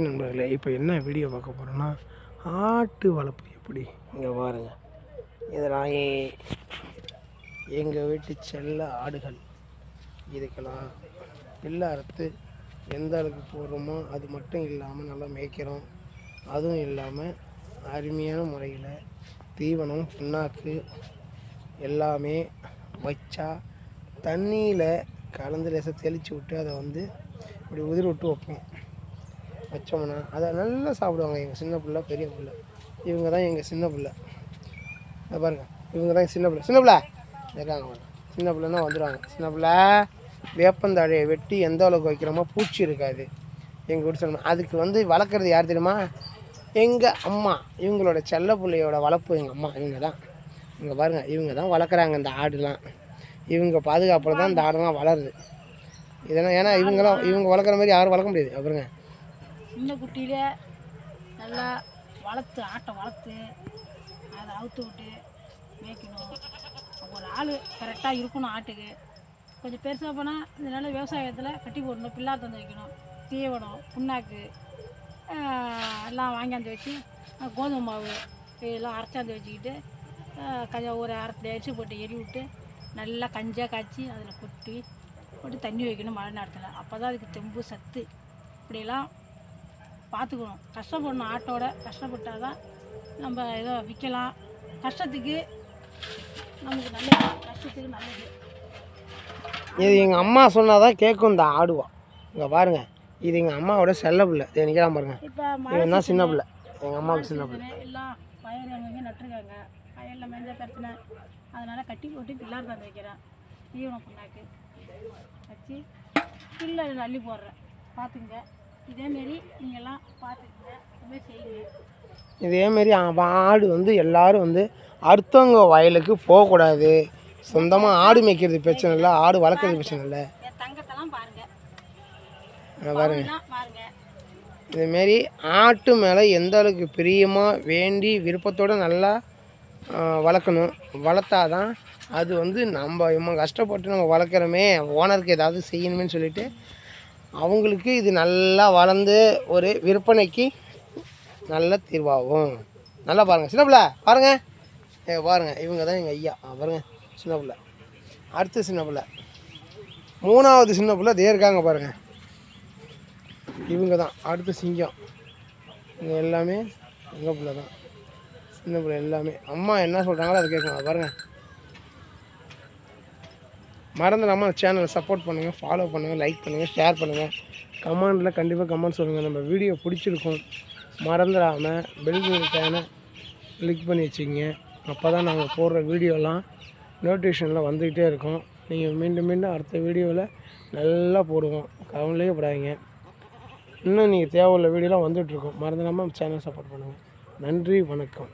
நண்பர்களே, இப்போ என்ன வீடியோ பார்க்க போகிறோன்னா, ஆட்டு வளர்ப்பு எப்படி. இங்கே பாருங்க, இதெல்லாம் எங்கள் வீட்டு செல்ல ஆடுகள். இதுக்கெல்லாம் பிள்ளை அறுத்து எந்த அளவுக்கு போடுறோமோ அது மட்டும் இல்லாமல் நல்லா மேய்க்கிறோம். அதுவும் இல்லாமல் அருமையான முறையில் தீவனம், புண்ணாக்கு எல்லாமே வச்சா தண்ணியில் கலந்து லேசாக தெளித்து விட்டு அதை இப்படி உதிர் விட்டு வைப்போம். வச்சோம்னா அதை நல்லா சாப்பிடுவாங்க. எங்கள் சின்ன பிள்ளை, பெரிய பிள்ளை, இவங்க தான் எங்கள் சின்ன பிள்ளை. பாருங்கள், இவங்க தான் சின்ன பிள்ளை. சின்ன பிள்ளை இருக்காங்க. சின்ன பிள்ளைன்னா வந்துடுவாங்க. சின்ன பிள்ளை வேப்பந்தாழையை வெட்டி எந்த அளவுக்கு வைக்கிறோமோ பூச்சி இருக்காது எங்கள் வீட்டு சொல்லணும். அதுக்கு வளர்க்குறது யார் தெரியுமா? எங்கள் அம்மா. இவங்களோட செல்ல பிள்ளையோட வளர்ப்பு எங்கள் அம்மா. இவங்க தான், இங்கே பாருங்கள், இவங்க தான் வளர்க்குறாங்க இந்த ஆடுலாம். இவங்க பாதுகாப்பில் தான் இந்த ஆடுலாம் வளருது. இதெல்லாம் ஏன்னா இவங்க வளர்க்குற மாதிரி யாரும் வளர்க்க முடியாது. அப்புறங்க சின்ன குட்டியிலே நல்லா வளர்த்து, ஆட்டை வளர்த்து அதை அவுத்து விட்டு மேய்க்கணும். ஒரு ஆள் கரெக்டாக இருக்கணும். ஆட்டுக்கு கொஞ்சம் பெருசாக போனால் இதனால் விவசாயத்தில் கட்டி போடணும், பிள்ளா தந்து வைக்கணும், தீவனம், புண்ணாக்கு எல்லாம் வாங்கியாந்து வச்சு, கோதுமை மாவு இதெல்லாம் அரைச்சாந்து வச்சுக்கிட்டு கொஞ்சம் ஒரு அரைப்படி அரிசி போட்டு எரி விட்டு நல்லா கஞ்சாக காய்ச்சி அதில் போட்டு தண்ணி வைக்கணும் மழை நேரத்தில். அப்போ தான் அதுக்கு தெம்பு, சத்து. இப்படியெல்லாம் பார்த்துக்கணும். கஷ்டப்படணும். ஆட்டோட கஷ்டப்பட்டால் தான் நம்ம ஏதோ விற்கலாம். கஷ்டத்துக்கு நமக்கு நல்லது, கஷ்டத்துக்கு நல்லது. இது எங்கள் அம்மா சொன்னால் தான் கேட்கும் இந்த ஆடுவா. இங்கே பாருங்கள், இது எங்கள் அம்மாவோட செல்ல பிள்ளை. இது நிற்கிறான் பாருங்கள். இப்போ இதுதான் சின்ன பிள்ளை, எங்கள் அம்மாவுக்கு சின்ன பிள்ளை. எல்லாம் வயல் அங்கங்கே நட்டுருக்காங்க. வயலில் மேஞ்ச பிரச்சனை, அதனால் கட்டி போட்டு பிள்ளார் தந்து வைக்கிறேன். தீவனம் புண்ணாக்கு வச்சு பிள்ளை அள்ளி போடுறேன். பார்த்துங்க. இதேமாரி நீங்கள்லாம் பார்த்துக்குங்க, இதுமாரி செய்யுங்க. இதேமாரி ஆடு எல்லோரும் அடுத்தவங்க வயலுக்கு போகக்கூடாது. சொந்தமாக ஆடு மேய்க்கிறது பிரச்சனை இல்லை, ஆடு வளர்க்குறது பிரச்சனை இல்லை. என் தங்கத்தெல்லாம் பாருங்கள், பாருங்கள். இதுமாரி ஆட்டு மேலே எந்த அளவுக்கு பிரியமாக வேண்டி விருப்பத்தோடு நல்லா வளர்க்கணும். வளர்த்தாதான் அது நம்ம கஷ்டப்பட்டு நம்ம வளர்க்குறோமே, ஓனருக்கு ஏதாவது செய்யணுமே சொல்லிவிட்டு அவங்களுக்கு இது நல்லா வளர்ந்து ஒரு விற்பனைக்கு நல்ல தீர்வாகும். நல்லா பாருங்கள். சின்ன பிள்ளை பாருங்கள், பாருங்கள், இவங்க தான் எங்கள் ஐயா. பாருங்கள், சின்ன பிள்ளை. அடுத்த சின்ன பிள்ளை, மூணாவது சின்ன பிள்ளை இதே இருக்காங்க பாருங்கள். இவங்க தான் அடுத்த சிங்கம். இங்கே எல்லாமே எங்கள் பிள்ளை தான். சின்ன பிள்ளை எல்லாமே அம்மா என்ன சொல்கிறாங்களோ அதை கேட்கணும். பாருங்கள், மறந்துடாமல் சேனலை சப்போர்ட் பண்ணுங்கள், ஃபாலோ பண்ணுங்கள், லைக் பண்ணுங்கள், ஷேர் பண்ணுங்கள். கமெண்டில் கண்டிப்பாக கமெண்ட் சொல்லுங்கள். நம்ம வீடியோ பிடிச்சிருக்கும். மறந்துடாமல் பெல் பட்டனை கிளிக் பண்ணி வச்சுக்கிங்க. அப்போ தான் நாங்கள் போடுற வீடியோலாம் நோட்டிஃபிகேஷனில் வந்துக்கிட்டே இருக்கும். நீங்கள் மீண்டும் மீண்டும் அடுத்த வீடியோவில் நல்லா போடுவோம். கவலையே படாதீங்க. இன்னும் நீங்கள் தேவையுள்ள வீடியோலாம் வந்துகிட்ருக்கோம். மறந்துடாமல் சேனலை சப்போர்ட் பண்ணுங்கள். நன்றி, வணக்கம்.